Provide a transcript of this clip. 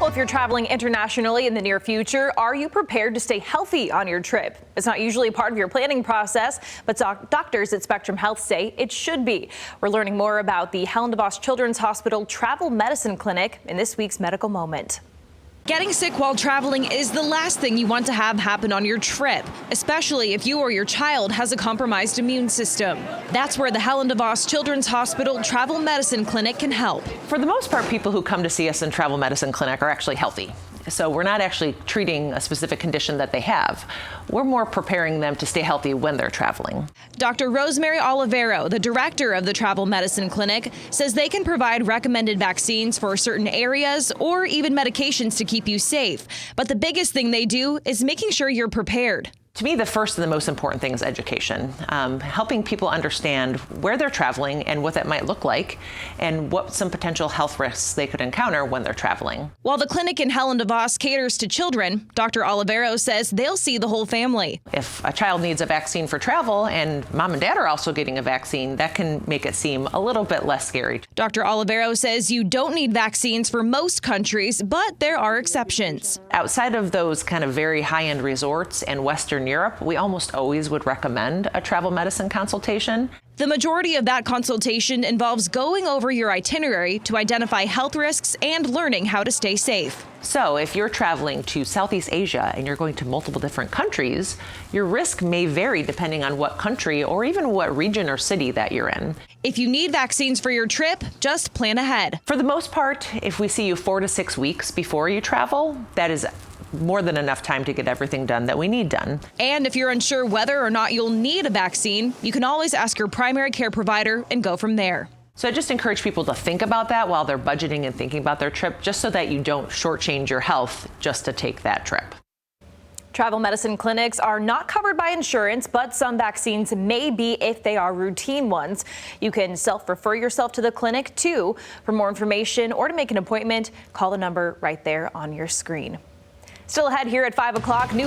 Well, if you're traveling internationally in the near future, are you prepared to stay healthy on your trip? It's not usually part of your planning process, but doctors at Spectrum Health say it should be. We're learning more about the Helen DeVos Children's Hospital Travel Medicine Clinic in this week's Medical Moment. Getting sick while traveling is the last thing you want to have happen on your trip, especially if you or your child has a compromised immune system. That's where the Helen DeVos Children's Hospital Travel Medicine Clinic can help. For the most part, people who come to see us in Travel Medicine Clinic are actually healthy. So we're not actually treating a specific condition that they have. We're more preparing them to stay healthy when they're traveling. Dr. Rosemary Olivero, the director of the Travel Medicine Clinic, says they can provide recommended vaccines for certain areas or even medications to keep you safe. But the biggest thing they do is making sure you're prepared. To me, the first and the most important thing is education, helping people understand where they're traveling and what that might look like and what some potential health risks they could encounter when they're traveling. While the clinic in Helen DeVos caters to children, Dr. Olivero says they'll see the whole family. If a child needs a vaccine for travel and mom and dad are also getting a vaccine, that can make it seem a little bit less scary. Dr. Olivero says you don't need vaccines for most countries, but there are exceptions. Outside of those kind of very high-end resorts and Western Europe, we almost always would recommend a travel medicine consultation. The majority of that consultation involves going over your itinerary to identify health risks and learning how to stay safe. So if you're traveling to Southeast Asia and you're going to multiple different countries, your risk may vary depending on what country or even what region or city that you're in. If you need vaccines for your trip, just plan ahead. For the most part, if we see you 4 to 6 weeks before you travel, that is more than enough time to get everything done that we need done. And if you're unsure whether or not you'll need a vaccine, you can always ask your primary care provider and go from there. So I just encourage people to think about that while they're budgeting and thinking about their trip, just so that you don't shortchange your health just to take that trip. Travel medicine clinics are not covered by insurance, but some vaccines may be if they are routine ones. You can self-refer yourself to the clinic too. For more information or to make an appointment, call the number right there on your screen. Still ahead here at 5 o'clock. New